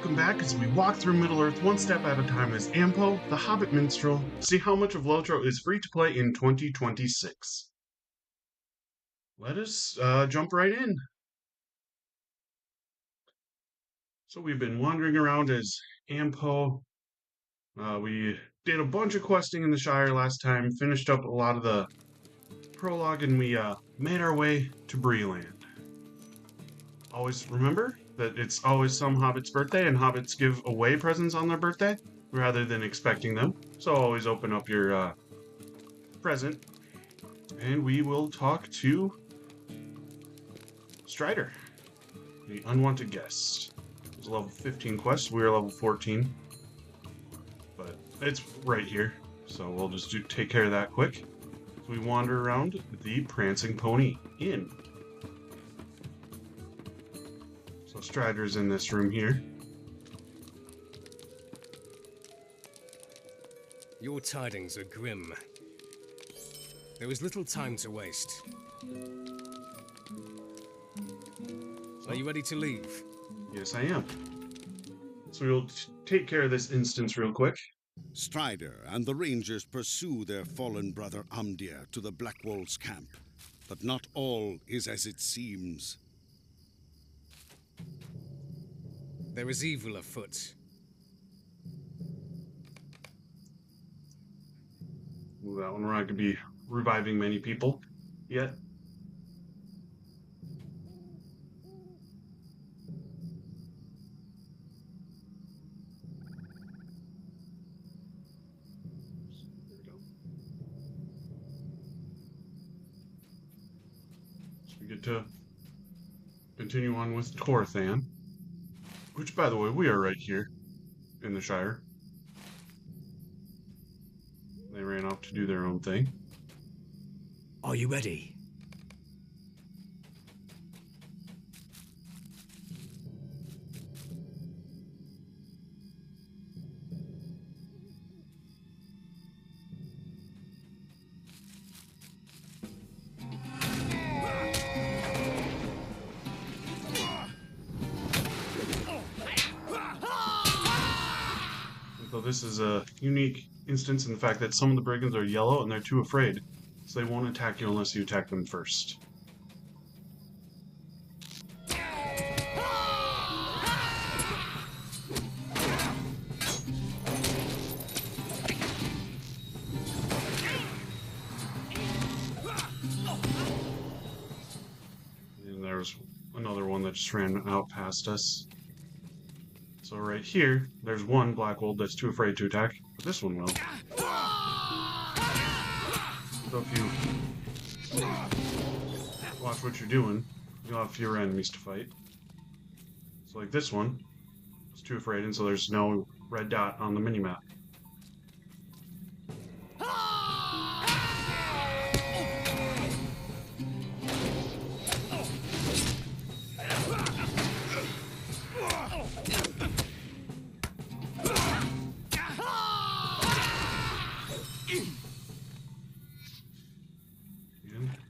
welcome back as we walk through Middle-earth one step at a time as Ampo, the Hobbit Minstrel, see how much of LOTRO is free to play in 2026. Let us jump right in. So we've been wandering around as Ampo. We did a bunch of questing in the Shire last time, finished up a lot of the prologue, and we made our way to Breeland. Always remember that it's always some hobbit's birthday, and hobbits give away presents on their birthday rather than expecting them. So always open up your present, and we will talk to Strider, the unwanted guest. It was a level 15 quest. We were level 14, but it's right here, so we'll just take care of that quick. So we wander around the Prancing Pony Inn. So Strider's in this room here. Your tidings are grim. There is little time to waste. Are you ready to leave? Yes, I am. So we'll take care of this instance real quick. Strider and the Rangers pursue their fallen brother Amdir to the Blackwolves' camp. But not all is as it seems. There is evil afoot. Move that one. We're not going to be reviving many people yet. There we go. So we get to continue on with Torthan, which, by the way, we are right here in the Shire. They ran off to do their own thing. Are you ready? So this is a unique instance in the fact that some of the brigands are yellow and they're too afraid, so they won't attack you unless you attack them first. And there's another one that just ran out past us. So right here, there's one Blackwolf that's too afraid to attack, but this one will. So if you watch what you're doing, you'll have fewer enemies to fight. So like this one is too afraid, and so there's no red dot on the minimap.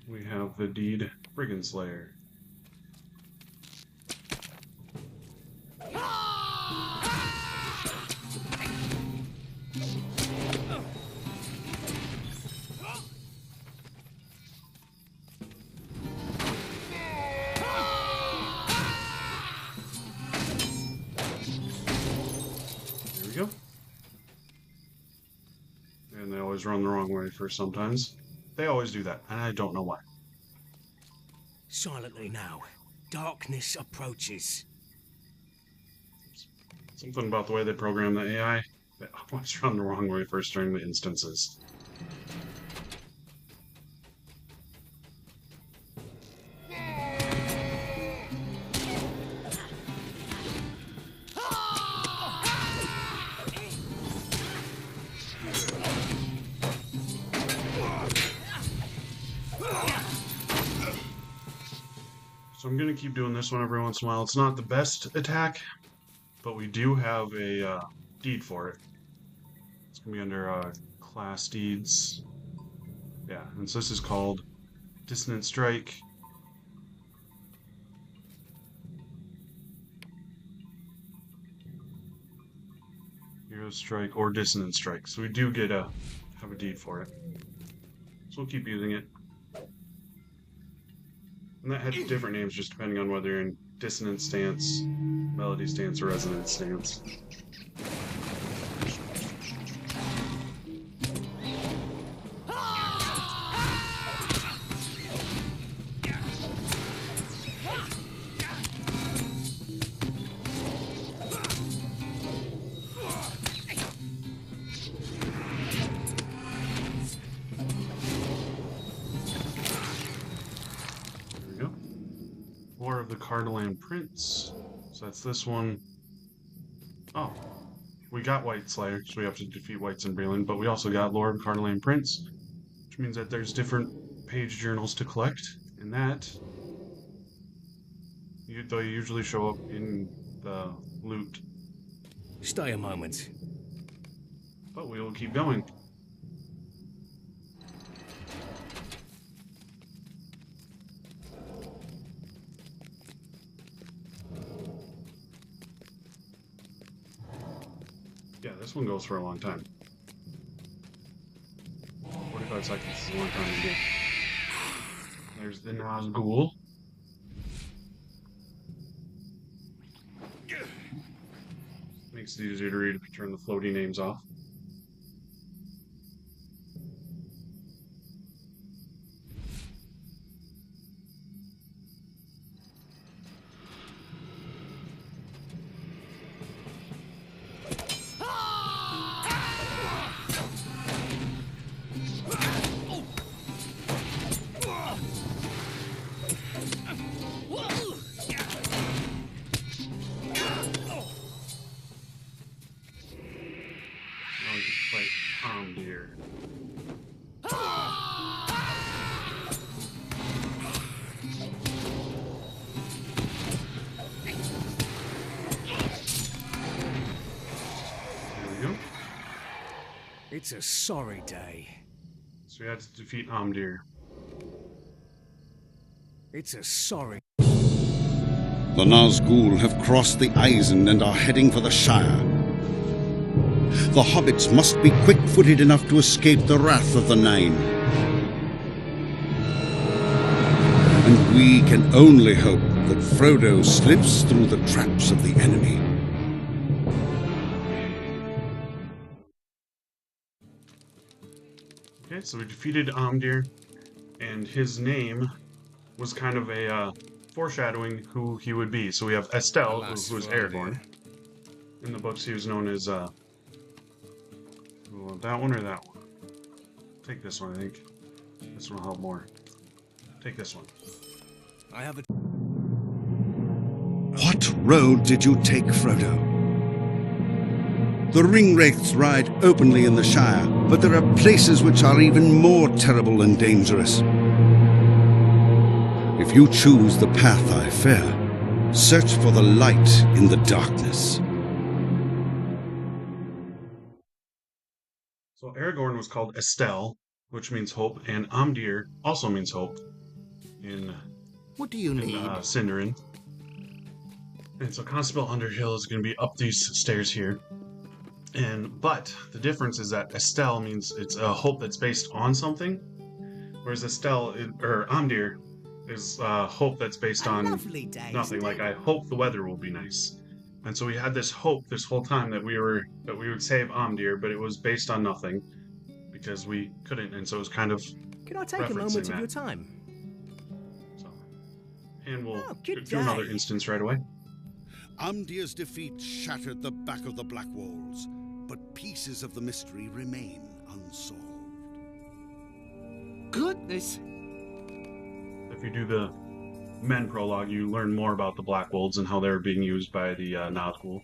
We have the Deed Brigand Slayer. There we go. And they always run the wrong way first sometimes. They always do that, and I don't know why. Silently now. Darkness approaches. Something about the way they program the AI. They always run the wrong way first during the instances. So I'm going to keep doing this one every once in a while. It's not the best attack, but we do have a deed for it. It's going to be under class deeds. Yeah, and so this is called Dissonant Strike. Hero Strike or Dissonant Strike. So we do get have a deed for it. So we'll keep using it. And that has different names just depending on whether you're in Dissonant Stance, Melody Stance, or Resonance Stance. War of the Cardalan Prince. So that's this one. Oh, we got White Slayer, so we have to defeat Whites and Breland, but we also got Lord of Cardalan Prince, which means that there's different page journals to collect, and that they usually show up in the loot. Stay a moment. But we will keep going. Yeah, this one goes for a long time. 45 seconds is a long time to get. There's the Nazgul. Makes it easier to read if you turn the floaty names off. Now we can fight Omdir. There we go. It's a sorry day. So we had to defeat Omdir. It's a sorry. The Nazgul have crossed the Eisen and are heading for the Shire. The hobbits must be quick-footed enough to escape the wrath of the Nine. And we can only hope that Frodo slips through the traps of the enemy. Okay, so we defeated Omdir, and his name was kind of a foreshadowing who he would be. So we have Estelle, who was Aragorn. In the books, he was known as that one or that one? Take this one, I think. This one will help more. Take this one. I have a... What road did you take, Frodo? The ringwraiths ride openly in the Shire, but there are places which are even more terrible and dangerous. If you choose the path I fear, search for the light in the darkness. So Aragorn was called Estelle, which means hope, and Omdir also means hope in What do you need? Sindarin. And so Constable Underhill is going to be up these stairs here. But the difference is that Estelle means it's a hope that's based on something, whereas Omdir is hope that's based on nothing. Like, I hope the weather will be nice. And so we had this hope this whole time that we would save Omdir, but it was based on nothing because we couldn't, and so it was kind of Can I take a moment of that. your time? So, and we'll good do another day. instance right away. Amdir's defeat shattered the back of the Black Walls, but pieces of the mystery remain unsolved. Goodness! If you do the Men prologue, you learn more about the Black Wolves and how they were being used by the Nazgul.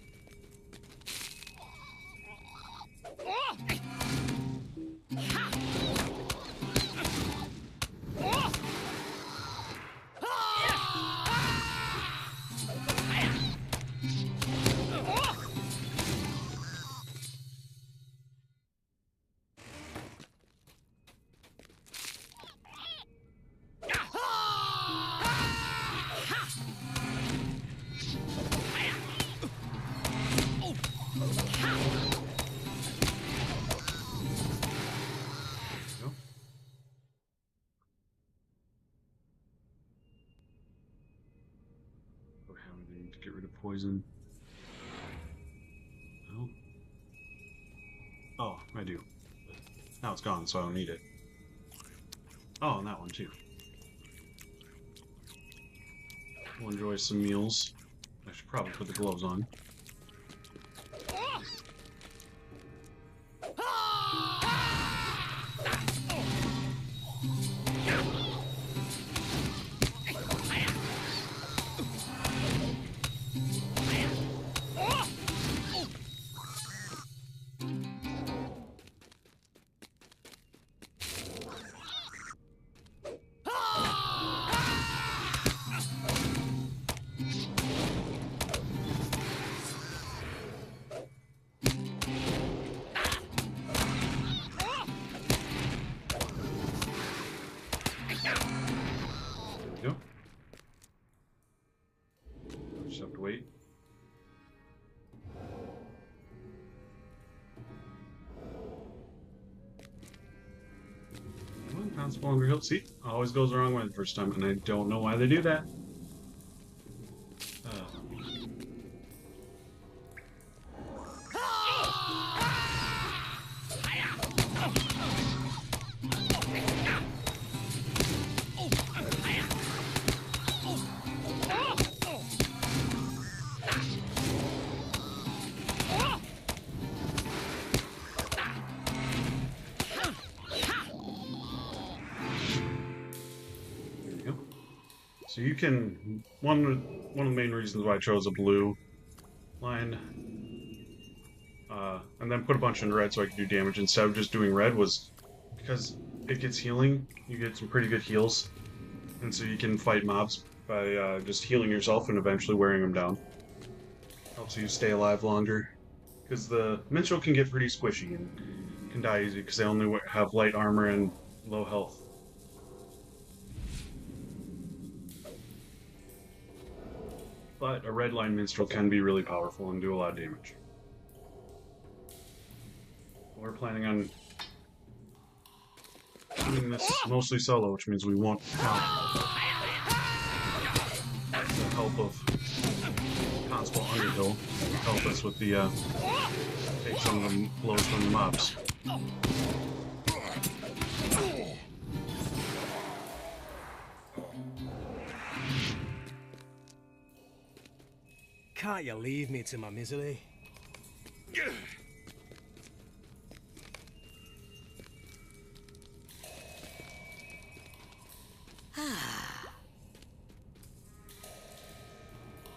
I need to get rid of poison. No. Oh, I do. Now it's gone, so I don't need it. Oh, and that one too. We'll enjoy some meals. I should probably put the gloves on. There we go. Just have to wait. Well, Constable Underhill. See, always goes the wrong way the first time, and I don't know why they do that. So you can one of the main reasons why I chose a blue line, and then put a bunch in red so I could do damage instead of just doing red was because it gets healing. You get some pretty good heals, and so you can fight mobs by just healing yourself and eventually wearing them down. Helps you stay alive longer, because the minstrel can get pretty squishy and can die easy because they only have light armor and low health. But a red line minstrel can be really powerful and do a lot of damage. We're planning on doing this mostly solo, which means we won't have the help of Constable Underhill to help us with the take some of the blows from the mobs. Can't you leave me to my misery?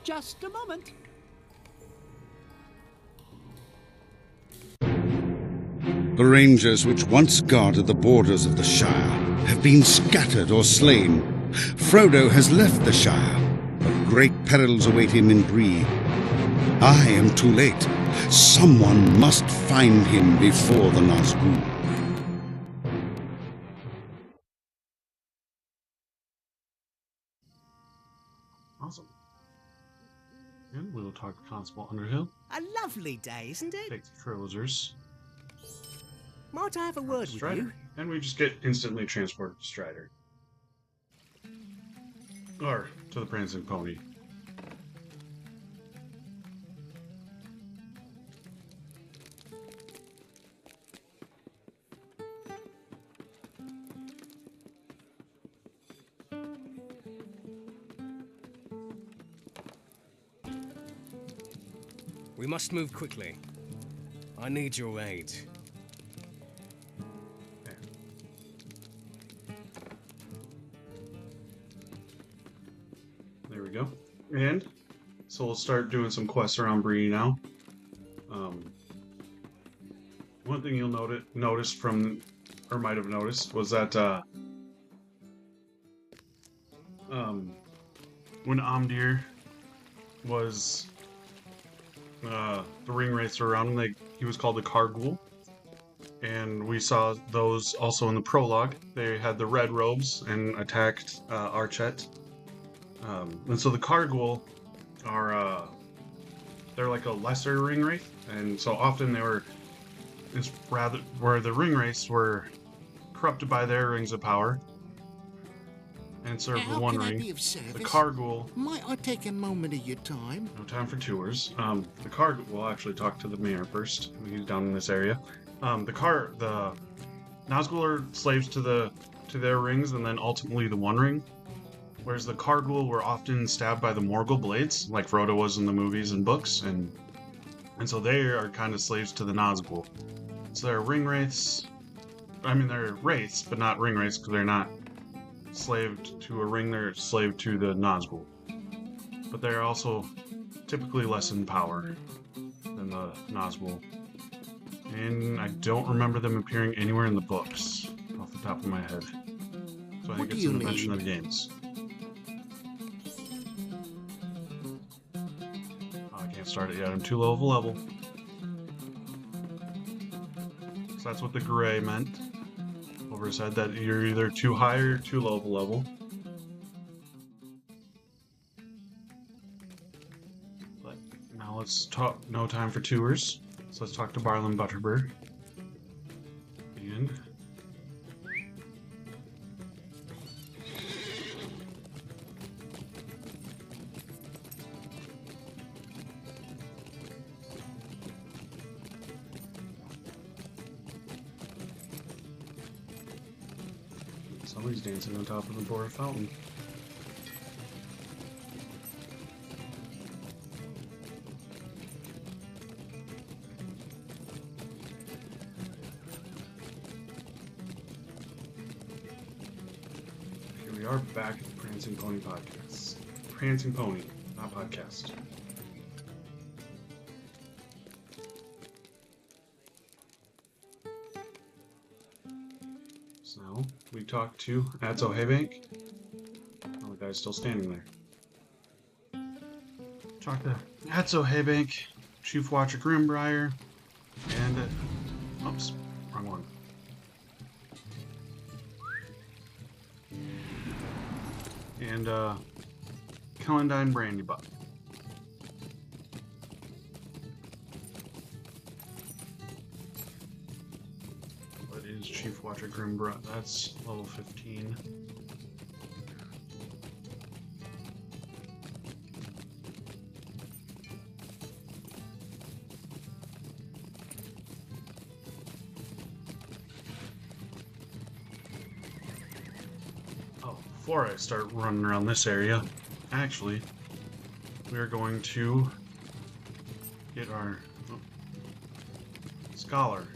Just a moment. The rangers which once guarded the borders of the Shire have been scattered or slain. Frodo has left the Shire, but great perils await him in Bree. I am too late. Someone must find him before the Nazgûl. Awesome. And we'll talk to Constable Underhill. A lovely day, isn't it? Take the trousers. Might I have a word with Strider. you? And we just get instantly transported to Strider. Or to the Prancing Pony. We must move quickly. I need your aid. There we go. And so we'll start doing some quests around Bree now. One thing you'll notice from, or might have noticed, was that when Amdir was the ring wraiths were around him, he was called the Kargul. And we saw those also in the prologue. They had the red robes and attacked Archet. And so the Kargul are they're like a lesser ring wraith, and so often they were where the ring wraiths were corrupted by their rings of power, and serve the How One can I Ring. be of The service? Carghoul. Might I take a moment of your time? No time for tours. The Carghoul. We'll actually talk to the mayor first. He's down in this area. The Nazgul are slaves to their rings, and then ultimately the One Ring. Whereas the Carghoul were often stabbed by the Morgul blades, like Frodo was in the movies and books, and so they are kind of slaves to the Nazgul. So they're ring wraiths. I mean, they're wraiths, but not ring wraiths because they're not slaved to a ring. They're slave to the Nazgul. But they're also typically less in power than the Nazgul. And I don't remember them appearing anywhere in the books off the top of my head. So I think it's an invention of the games. Oh, I can't start it yet. I'm too low of a level. So that's what the gray meant over his head, that you're either too high or too low of a level. But now let's talk. No time for tours. So let's talk to Barlin Butterbird. And somebody's dancing on top of the Bora fountain. Here we are back at the Prancing Pony podcast. Prancing Pony, not podcast. So we talked to Atzo Haybank. Oh, the guy's still standing there. Talked to Atzo Haybank, Chief Watcher Grimbriar, and oops, wrong one. And Kellendine Brandybuck. What is Chief Watcher Grimbriar? That's level 15. Before I start running around this area, actually, we are going to get our scholar.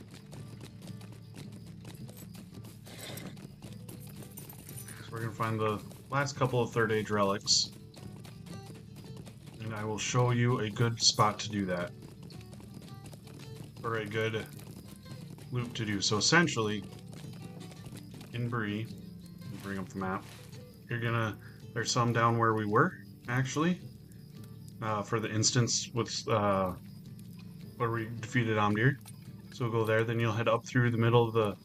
So we're going to find the last couple of Third Age relics, and I will show you a good spot to do that, or a good loop to do. So essentially, in Bree, bring up the map. There's some down where we were, actually, for the instance with, where we defeated Omdir. So we'll go there, then you'll head up through the middle of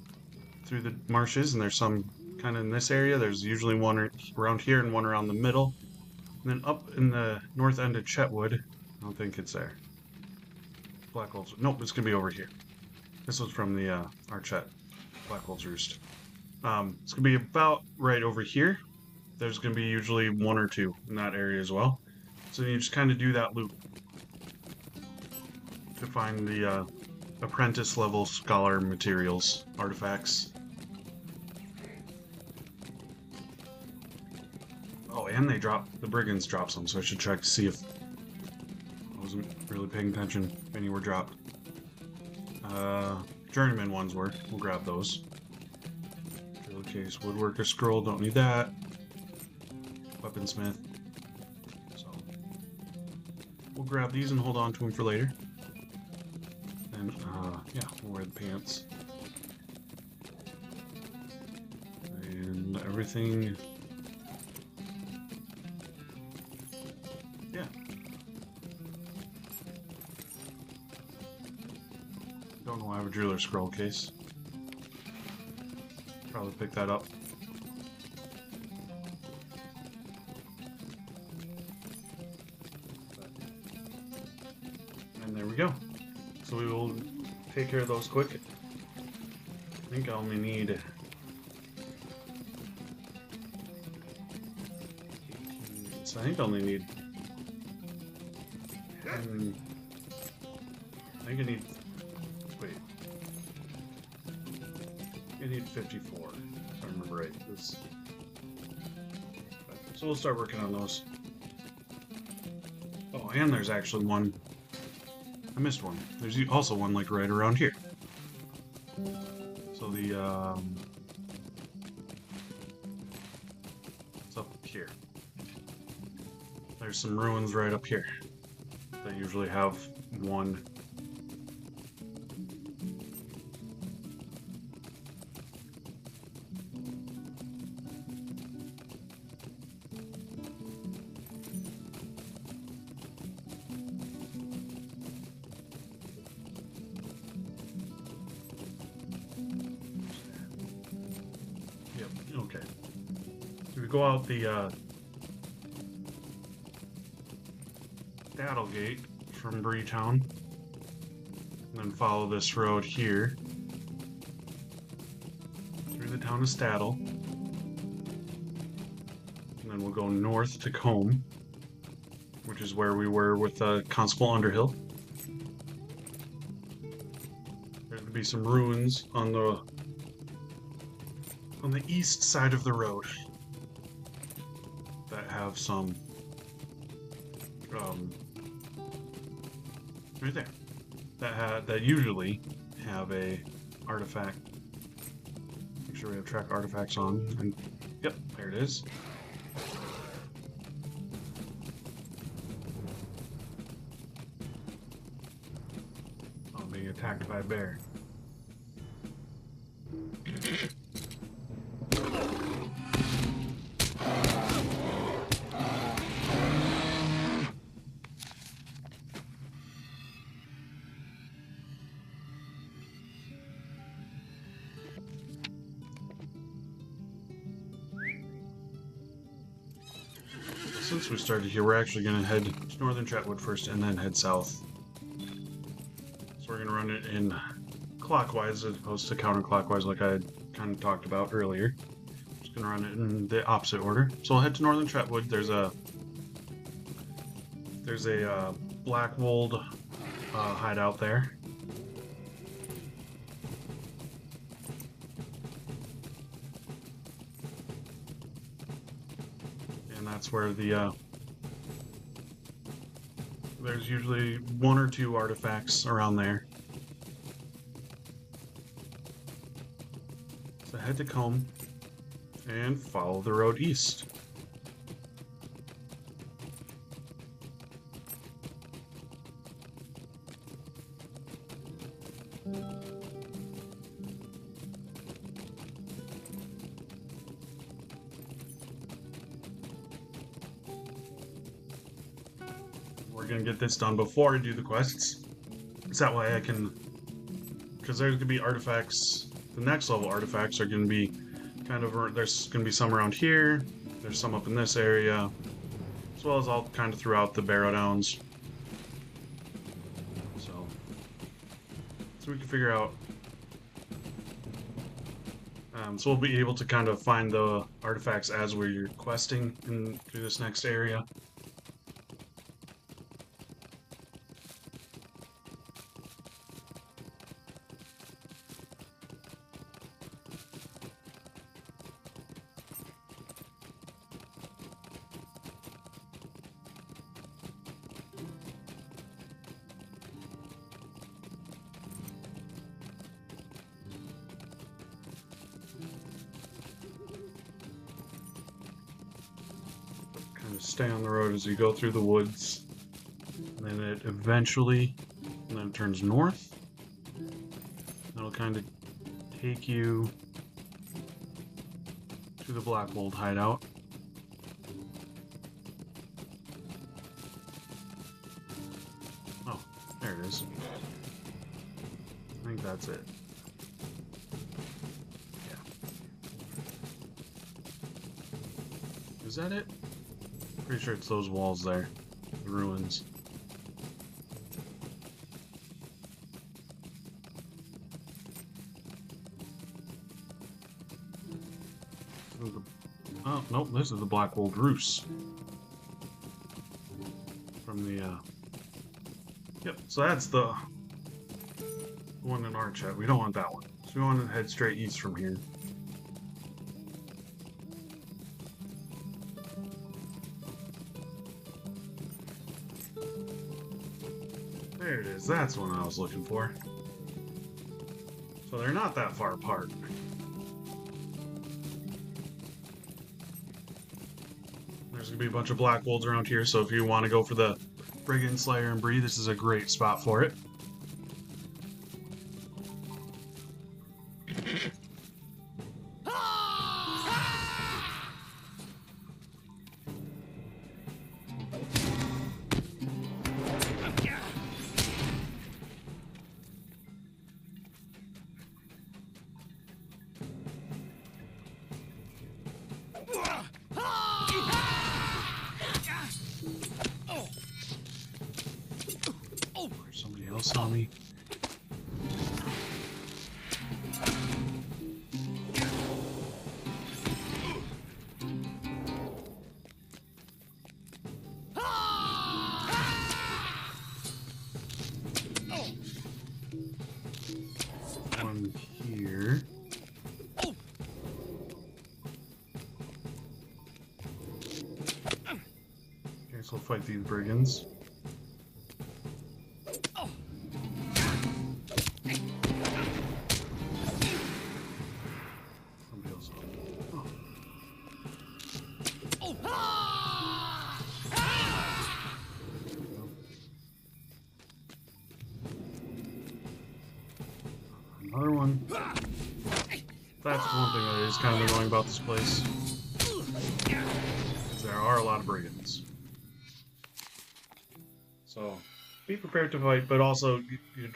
through the marshes, and there's some kind of in this area. There's usually one around here and one around the middle. And then up in the north end of Chetwood, I don't think it's there. Blackwolves, nope, it's gonna be over here. This was from the, our Chet, Blackwolves Roost. It's gonna be about right over here. There's going to be usually one or two in that area as well. So you just kind of do that loop to find the apprentice level scholar materials, artifacts. Oh, and the brigands drop some, so I should check to see if I wasn't really paying attention if any were dropped. Journeyman ones were. We'll grab those. Drill case, woodworker scroll, don't need that. Weaponsmith. So we'll grab these and hold on to them for later. And yeah, we'll wear the pants. And everything. Yeah. Don't know I have a driller scroll case. Probably pick that up. And there we go. So we will take care of those quick. I think I only need I think I only need... I think I need... Wait. I need 54, if I remember right. So we'll start working on those. Oh, and there's actually one. I missed one. There's also one like right around here. So it's up here. There's some ruins right up here that usually have one. Yep, okay. So we go out the Battle Gate from Breetown, and then follow this road here through the town of Staddle, and then we'll go north to Combe, which is where we were with Constable Underhill. There's gonna be some ruins on the east side of the road that have some right there that usually have a artifact. Make sure we have track artifacts on. And yep, there it is. Oh, I'm being attacked by a bear. Since we started here, we're actually going to head to Northern Chatwood first and then head south. So we're going to run it in clockwise as opposed to counterclockwise like I had kind of talked about earlier. Just going to run it in the opposite order. So we'll head to Northern Chatwood. There's a Blackwold hideout there. That's where there's usually one or two artifacts around there. So head to Combe and follow the road east. We're gonna get this done before I do the quests. So that way I can, because there's gonna be artifacts. The next level artifacts are gonna be kind of, there's gonna be some around here. There's some up in this area, as well as all kind of throughout the Barrow Downs. So we can figure out. So we'll be able to kind of find the artifacts as we're questing through this next area. Stay on the road as you go through the woods, and then it eventually, and then it turns north. That'll kind of take you to the Blackwold hideout. Oh, there it is. I think that's it. Yeah. Is that it? Pretty sure it's those walls there, the ruins. Oh, nope, this is the Blackwold Roost. from the, yep, so that's the one in our chat. We don't want that one. So we want to head straight east from here. There it is. That's the one I was looking for. So they're not that far apart. There's going to be a bunch of black wolves around here, so if you want to go for the Brigand Slayer and Bree, this is a great spot for it. Somebody else saw me. One here. Okay, so we'll fight these brigands. Somebody else. Another one. That's one thing that is kind of annoying about this place. Is there are a lot of brigands. So be prepared to fight, but also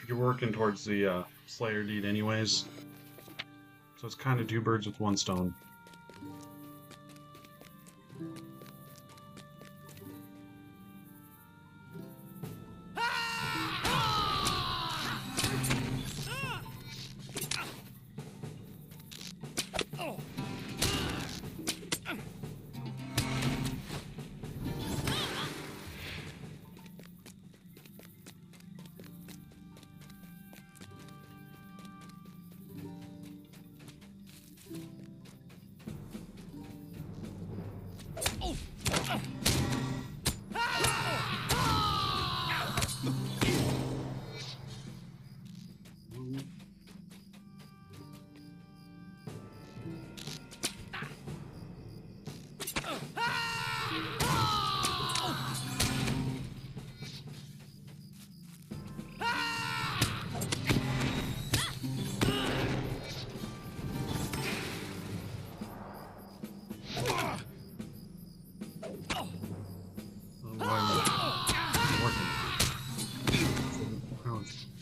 you're working towards the Slayer deed anyways. So it's kind of two birds with one stone.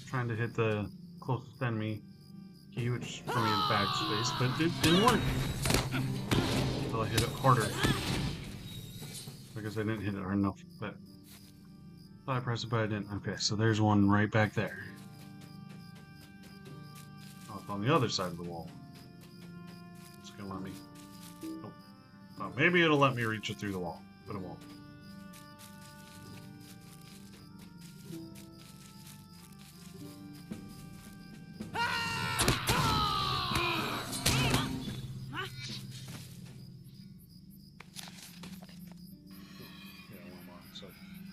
Trying to hit the closest enemy key, which for me is backspace, but it didn't work. Until I hit it harder. Because I didn't hit it hard enough, but thought I pressed it, but I didn't. Okay, so there's one right back there. Oh, it's on the other side of the wall. It's gonna let me. Nope. Oh, maybe it'll let me reach it through the wall, but it won't.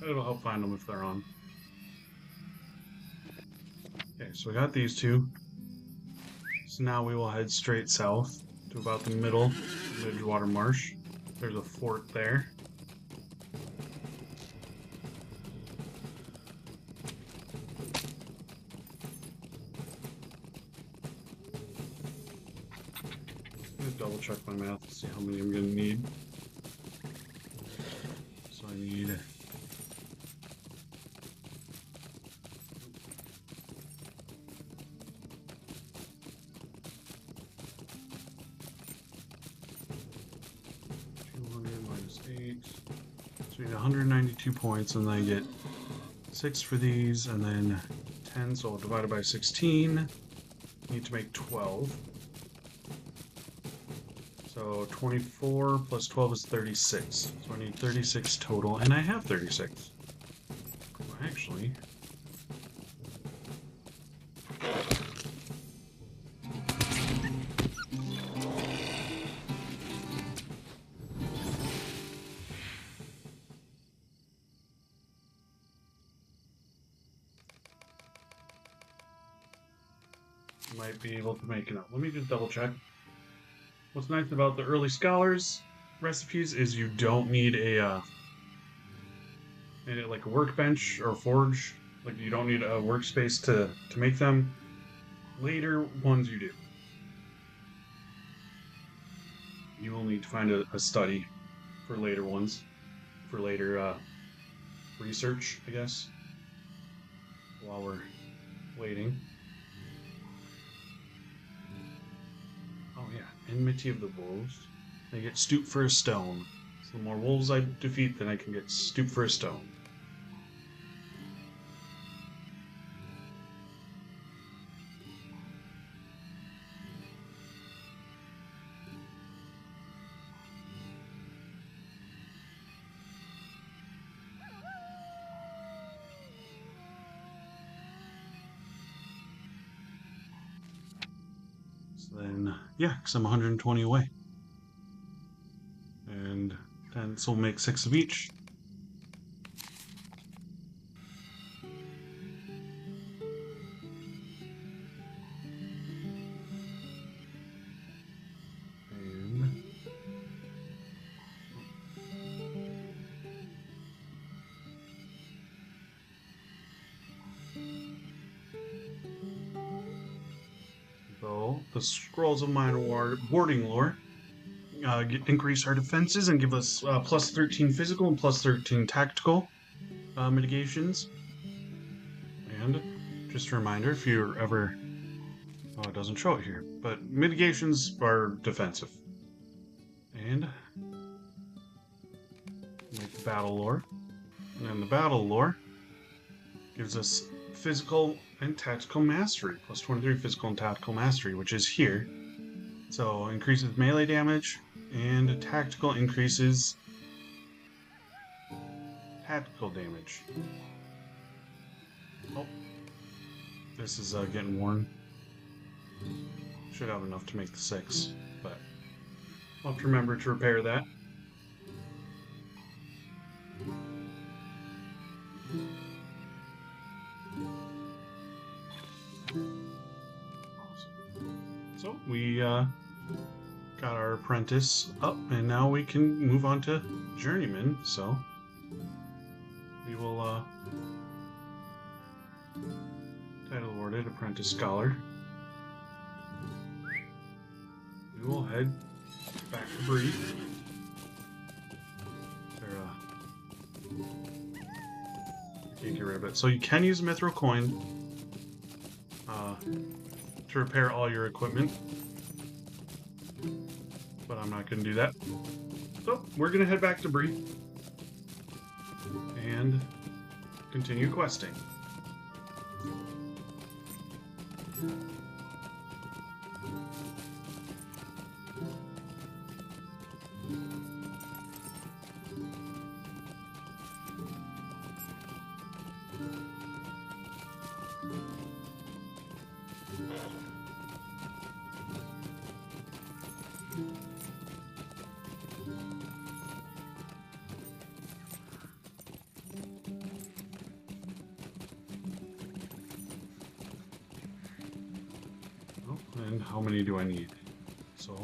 It'll help find them if they're on. Okay, so we got these two. So now we will head straight south to about the middle of Edgewater Marsh. There's a fort there. I'm gonna double check my math to see how many I'm gonna need. So I need 8. So we get 192 points, and then I get 6 for these, and then 10, so I'll divide it by 16. Need to make 12. So 24 plus 12 is 36. So I need 36 total, and I have 36. Actually, might be able to make it up. Let me just double check. What's nice about the early scholars recipes is you don't need like a workbench or forge. Like you don't need a workspace to make them. Later ones you do. You will need to find a study for later ones, for later research, I guess. While we're waiting. Oh yeah, enmity of the wolves. I get stoop for a stone. So the more wolves I defeat, then I can get stoop for a stone. So then, yeah, because I'm 120 away. And then this will make 6 of each. And though the scrolls of mine warding lore increase our defenses and give us plus 13 physical and plus 13 tactical mitigations. And just a reminder, if you're ever... Oh, it doesn't show it here, but mitigations are defensive. And make the battle lore. And then the battle lore gives us physical and tactical mastery, plus 23 physical and tactical mastery, which is here. So increases melee damage, and tactical increases tactical damage. Oh, this is getting worn. Should have enough to make the 6, but I'll have to remember to repair that. So we got our apprentice up, and now we can move on to journeyman. So we will title awarded apprentice scholar. We will head back to Bree. Can't get rid of it. So you can use a mithril coin to repair all your equipment, but I'm not going to do that. So we're going to head back to Bree and continue questing. And how many do I need? So,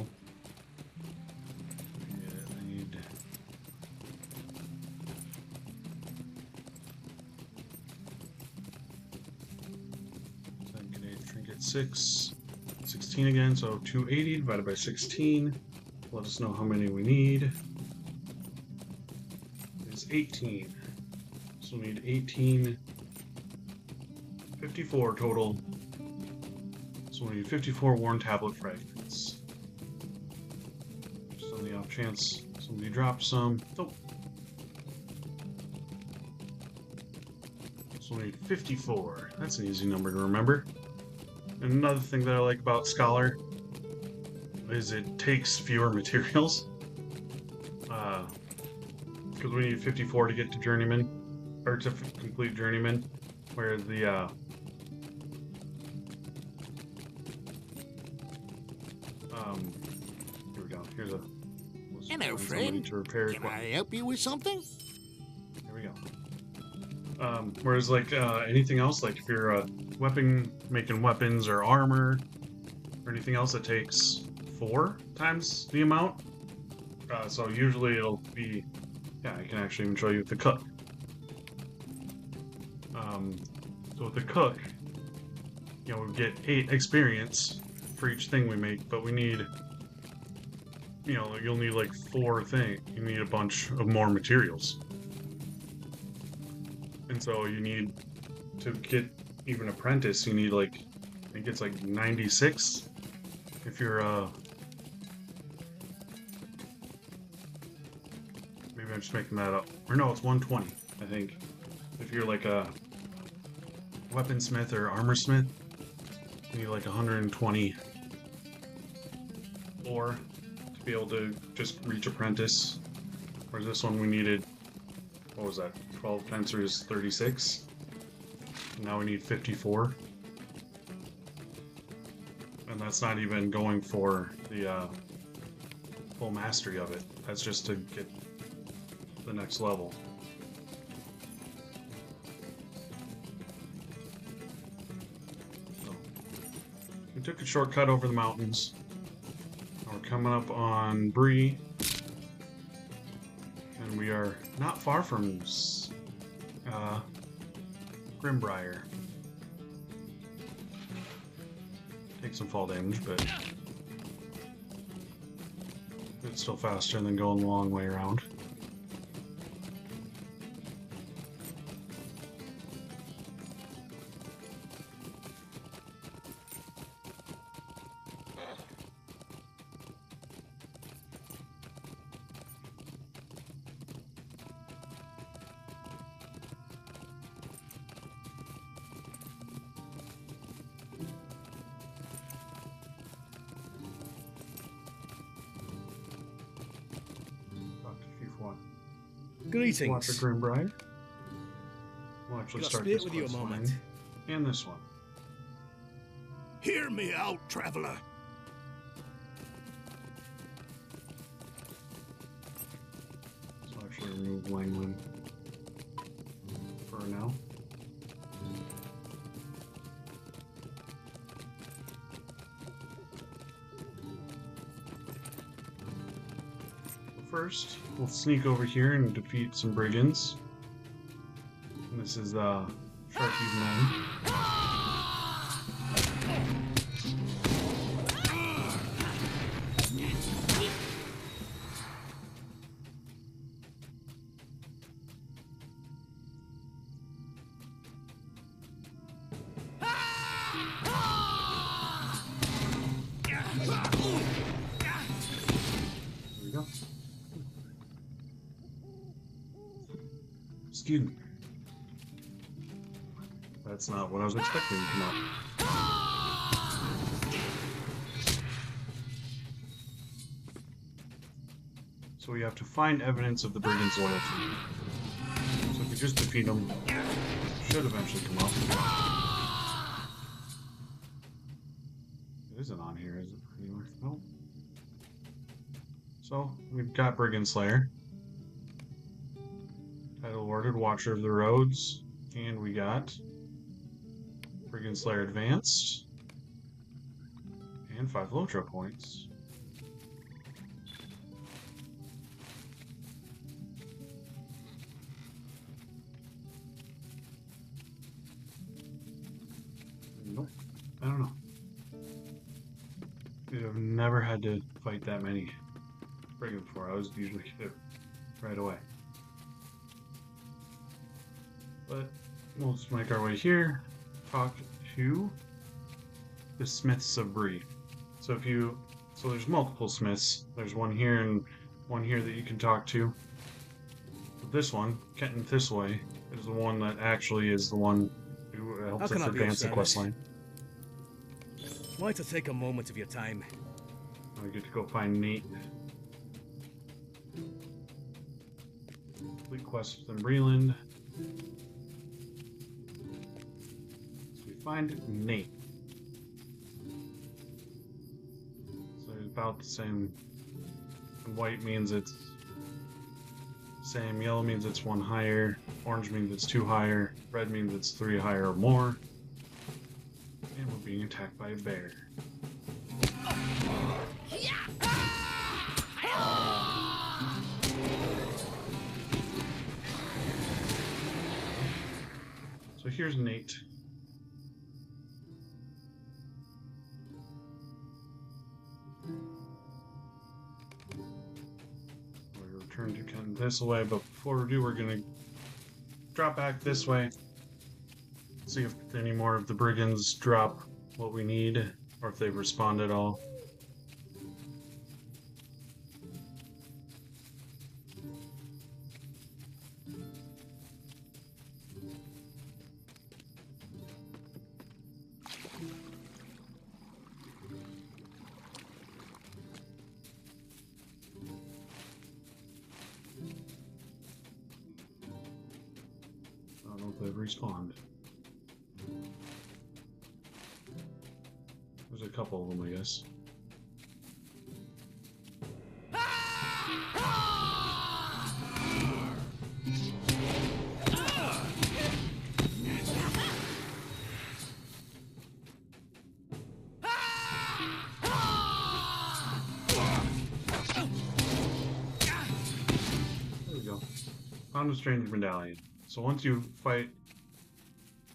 yeah, I need... Trinket 6, 16 again, so 280 divided by 16. Let us know how many we need. It's 18. So we need 18, 54 total. So we need 54 worn tablet fragments. Just on the off chance somebody drops some. Oh. So we need 54. That's an easy number to remember. And another thing that I like about Scholar is it takes fewer materials. Because we need 54 to get to Journeyman. or to complete journeyman, where the here we go. Here's a let's Hello, find somebody friend. to repair Can equipment. I help you with something? There we go. Whereas like anything else, like if you're making weapons or armor or anything else, it takes 4 times the amount. So usually it'll be, yeah, I can actually even show you with the cook. So with the cook, you know, we get 8 experience for each thing we make, but we need, you know, you'll need like 4 things. You need a bunch of more materials. And so you need to get even apprentice, you need like, I think it's like 96 if you're maybe I'm just making that up. Or no, it's 120, I think. If you're like a weaponsmith or armor smith, you need like 120 ore to be able to just reach apprentice. Whereas this one we needed, what was that? 12 times 3 is 36. Now we need 54. And that's not even going for the full mastery of it. That's just to get the next level. So, we took a shortcut over the mountains. Now we're coming up on Bree. And we are not far from Grimbrier. Take some fall damage, but it's still faster than going the long way around. Greetings. Watch the Grimbrier. We'll actually Got start spit this with you a quest moment. line. And this one. Hear me out, traveler. So actually remove Langland for now. First, we'll sneak over here and defeat some brigands. And this is Sharky's men. There we go. Excuse me. That's not what I was expecting to come up. So we have to find evidence of the brigand's loyalty. So if we just defeat them, it should eventually come up. It isn't on here, is it? Anywhere? Nope. So we've got Brigand Slayer. Title awarded, Watcher of the Roads, and we got Brigand Slayer Advanced, and 5 LOTRO points. Nope, I don't know. I've never had to fight that many brigands before. I was usually hit right away. But we'll just make our way here, talk to the Smiths of Bree. So there's multiple Smiths. There's one here and one here that you can talk to. But this one, Kenton Thisway, is the one that actually is the one who helps How can us I be of advance the quest service? line. Why to take a moment of your time? We get to go find Nate. Complete quest within Breland. So we find Nate. So it's about the same. White means it's same, yellow means it's one higher, orange means it's two higher, red means it's three higher or more. And we're being attacked by a bear. So here's Nate. We return to Ken this way, but before we do, we're gonna drop back this way. See if any more of the brigands drop what we need, or if they respond at all. I don't know if they've respawned. There's a couple of them, I guess. There we go. Found a strange medallion. So once you fight,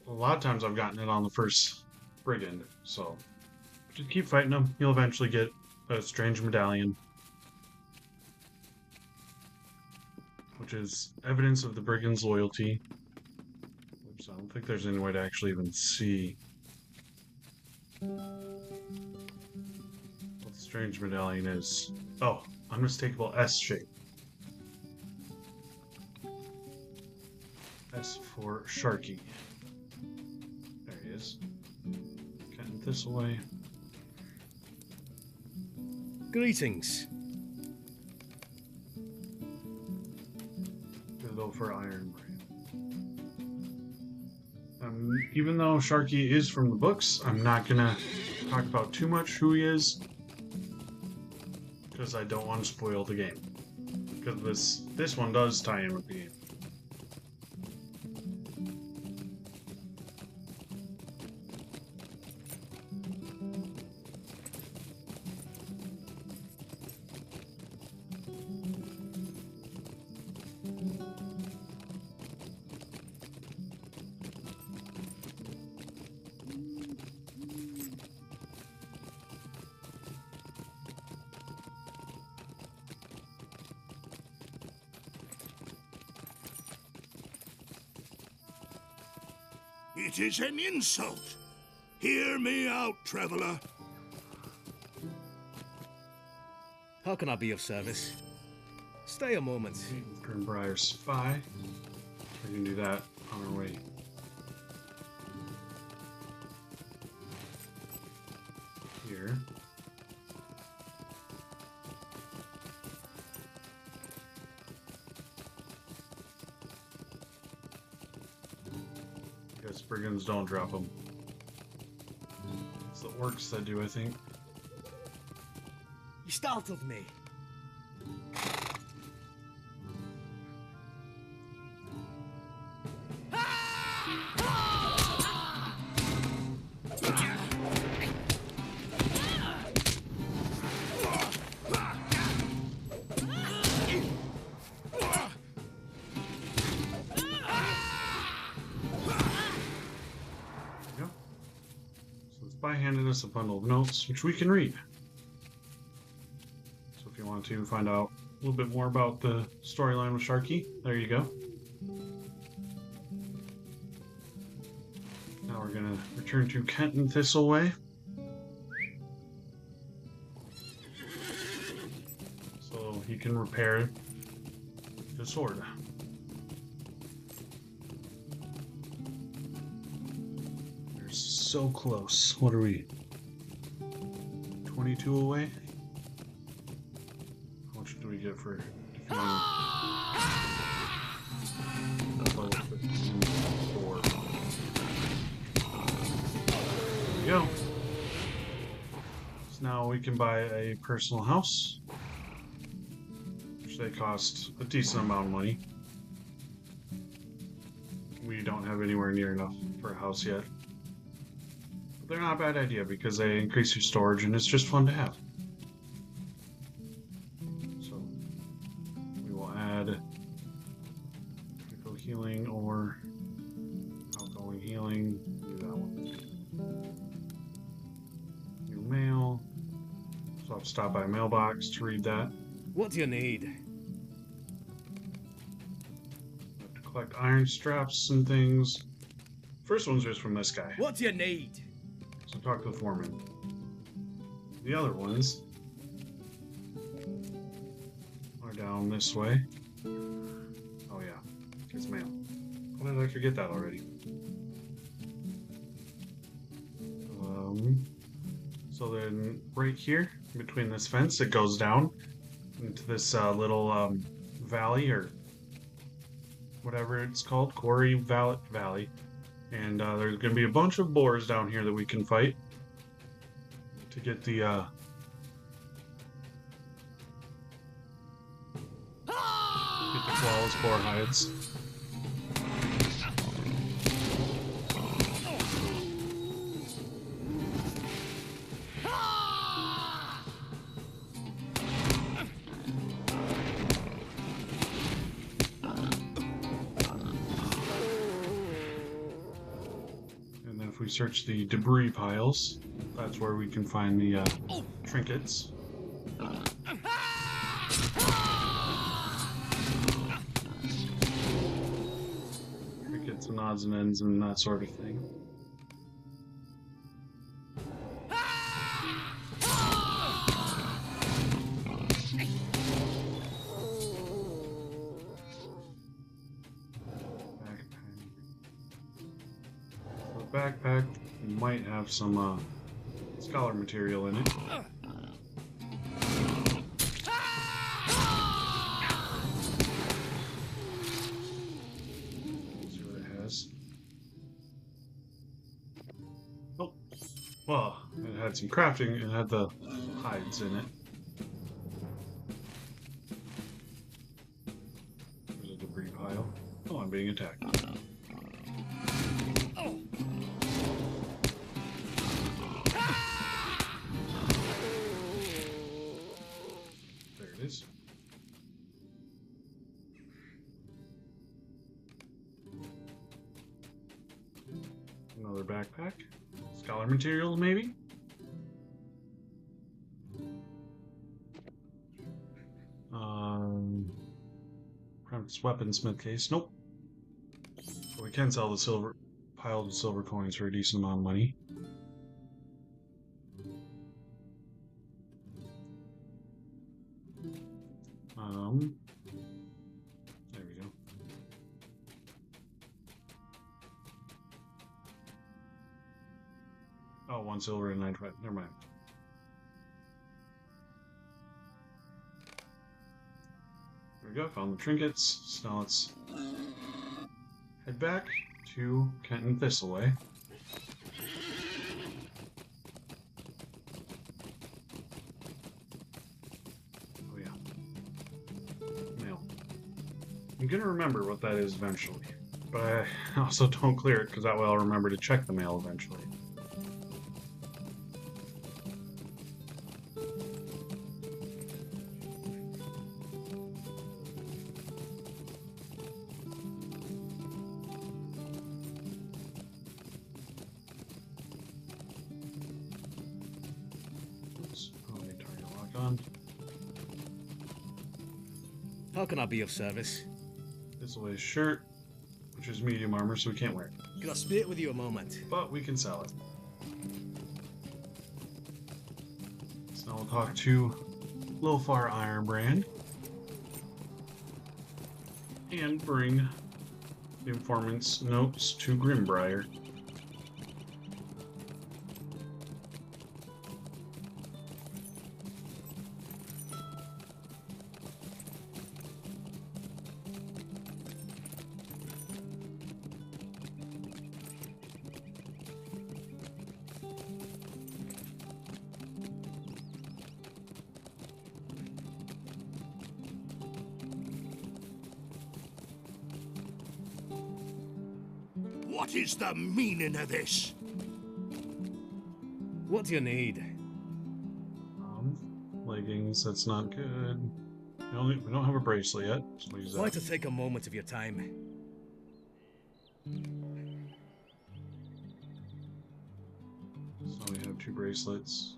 a lot of times I've gotten it on the first brigand, so just keep fighting them. You'll eventually get a strange medallion, which is evidence of the brigand's loyalty. Oops, I don't think there's any way to actually even see what the strange medallion is. Oh, unmistakable S shape. S for Sharky. There he is. Getting this away. Greetings. Gonna go for Iron Brain. Even though Sharky is from the books, I'm not gonna talk about too much who he is, because I don't want to spoil the game. Because this one does tie in with the game. It is an insult. Hear me out, traveler. How can I be of service? Stay a moment. Grimbriar Spy. We can do that on our way. Here. Guess brigands don't drop them. It's the orcs that do, I think. You startled me. Spy handed us a bundle of notes, which we can read. So if you want to find out a little bit more about the storyline with Sharky, there you go. Now we're going to return to Kenton Thistleway. So he can repair the sword. So close. What are we? 22 away? How much do we get for defeating level 15? go. So now we can buy a personal house, which they cost a decent amount of money. We don't have anywhere near enough for a house yet. But they're not a bad idea because they increase your storage and it's just fun to have. So we will add critical healing or outgoing healing. Do that one. New mail. So I'll stop by a mailbox to read that. What do you need? Collect iron straps and things. First one's just from this guy. What do you need? So talk to the foreman. The other ones are down this way. Oh yeah, it's mail. How did I forget that already? So then right here, between this fence, it goes down into this little valley or whatever it's called, Quarry Valley. And there's going to be a bunch of boars down here that we can fight to get the flawless boar hides. If we search the debris piles, that's where we can find the trinkets. Trinkets and odds and ends and that sort of thing. Backpack might have some scholar material in it. Let's see what it has. Oh, well, it had some crafting. It had the hides in it. There's a debris pile. Oh, I'm being attacked. Another backpack. Scholar materials, maybe? Perhaps weaponsmith case. Nope. But we can sell the silver piles of silver coins for a decent amount of money. There we go. Oh, 1 silver and 9 red. Never mind. There we go. Found the trinkets. So now let's head back to Kenton Thistleway. Oh yeah. Mail. I'm gonna remember what that is eventually, but I also don't clear it because that way I'll remember to check the mail eventually. How can I be of service? This is his shirt, which is medium armor, so we can't wear it. Can I speak with you a moment? But we can sell it. So we'll talk to Lilfar Ironbrand and bring the informant's notes to Grimbriar. What is the meaning of this? What do you need? Leggings, that's not good. We don't have a bracelet yet, so we'll use Why that. to take a moment of your time? So we have 2 bracelets.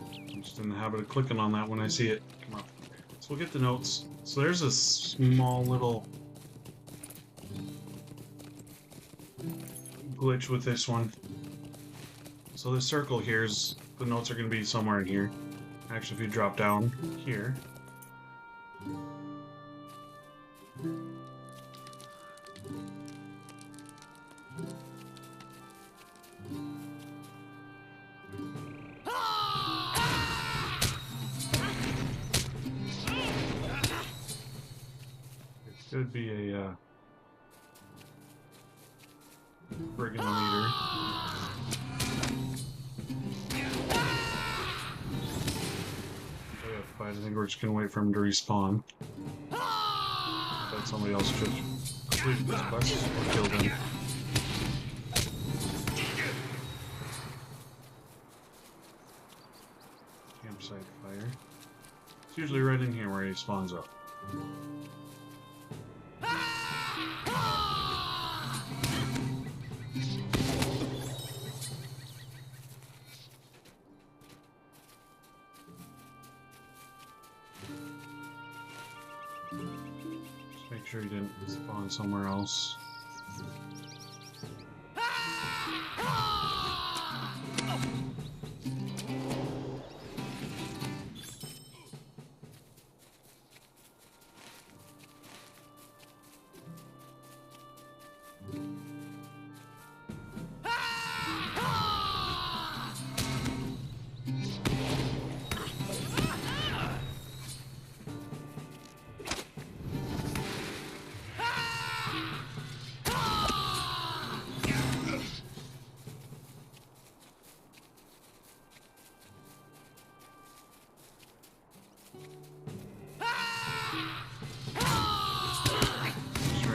I'm just in the habit of clicking on that when I see it. Come on. So we'll get the notes. So there's a small little glitch with this one. So this circle here's the notes are going to be somewhere in here. Actually, if you drop down here, it should be a brigand leader. I think we're just gonna wait for him to respawn. But somebody else should complete this quest or kill them. Campsite fire. It's usually right in here where he spawns up. Make sure he didn't spawn somewhere else.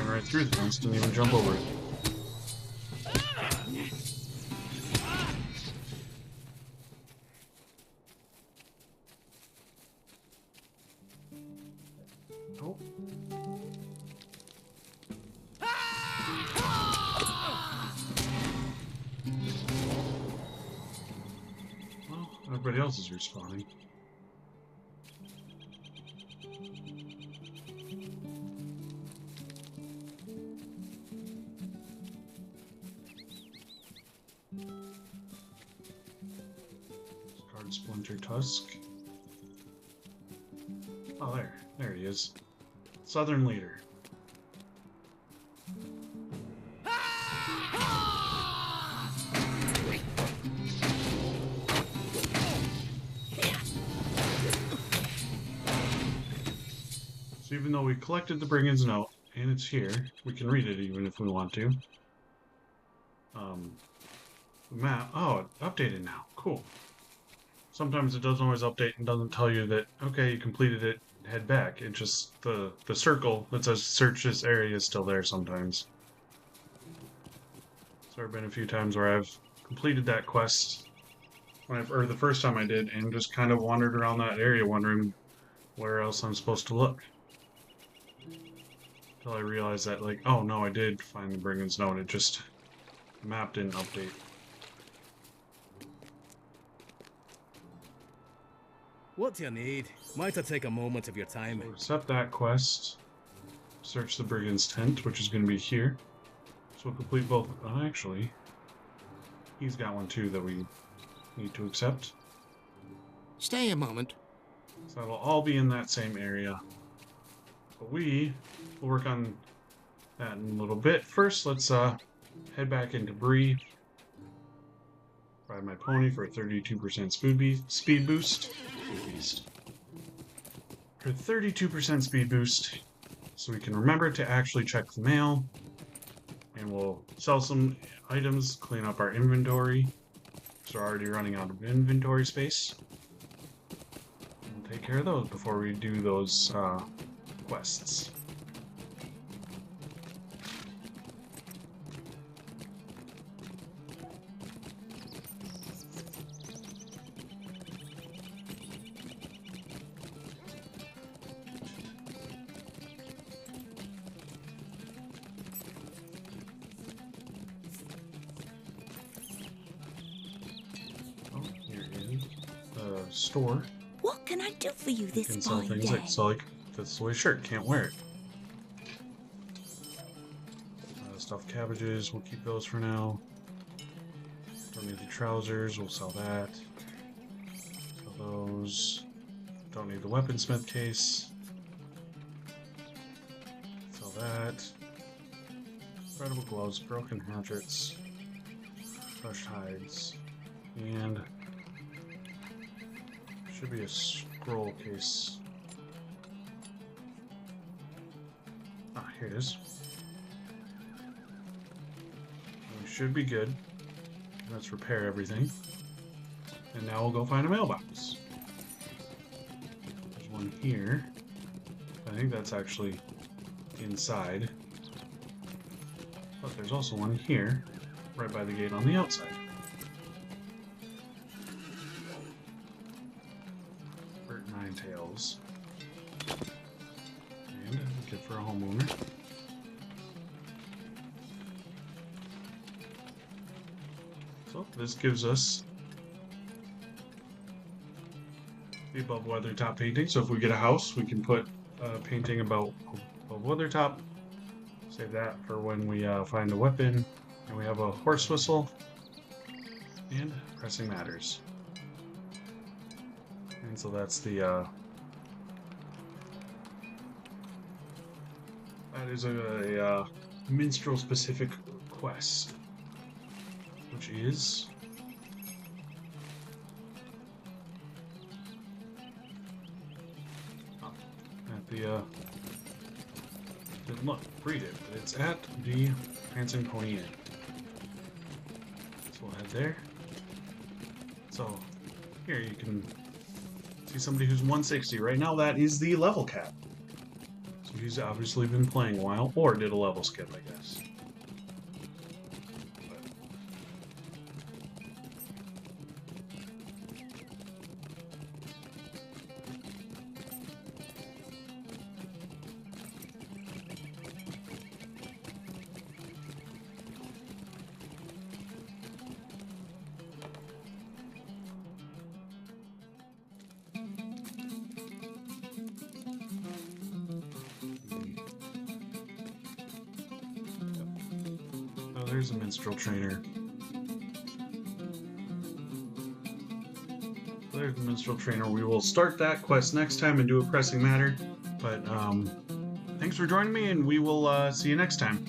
Right through the fence, didn't even jump over it. Oh. Well, everybody else is respawning. Splinter Tusk. Oh, there he is. Southern Leader. So even though we collected the Brigand's Note, and it's here, we can read it even if we want to. Map. Oh, it updated now. Cool. Sometimes it doesn't always update and doesn't tell you that, okay, you completed it, head back. It just, the circle that says search this area is still there sometimes. So there have been a few times where I've completed that quest, or the first time I did, and just kind of wandered around that area wondering where else I'm supposed to look. Until I realized that, like, oh no, I did find the Brigand's Note, it just, the map didn't update. What do you need? Might I take a moment of your time? So accept that quest. Search the Brigand's Tent, which is going to be here. So we'll complete both. Oh, actually, he's got one too that we need to accept. Stay a moment. So that'll all be in that same area. But we will work on that in a little bit. First, let's head back into Bree. Ride my pony for a 32% speed boost. For 32% speed boost, so we can remember to actually check the mail. And we'll sell some items, clean up our inventory. So we're already running out of inventory space. We'll take care of those before we do those quests. Oh, here is the store. What can I do for you You this can sell fine things day? like this away shirt, can't wear it. Stuffed cabbages, we'll keep those for now. Don't need the trousers, we'll sell that. Sell those. Don't need the weaponsmith case. Sell that. Incredible gloves, broken hatchets, crushed hides, and should be a scroll case. Ah, here it is. We should be good. Let's repair everything. And now we'll go find a mailbox. There's one here. I think that's actually inside. But there's also one here, right by the gate on the outside. Bert Ninetails. And a gift for a homeowner. So this gives us the above weathertop painting. So if we get a house, we can put a painting about above weathertop. Save that for when we find a weapon. And we have a horse whistle and pressing matters. And so that's the that is a minstrel specific quest, which is at the didn't look, read it, but it's at the Prancing Pony Inn. So we'll head there. So here you can see somebody who's 160. Right now that is the level cap. So he's obviously been playing a while, or did a level skip, I guess. Oh, there's a minstrel trainer. There's the minstrel trainer. We will start that quest next time and do a pressing matter. But thanks for joining me, and we will see you next time.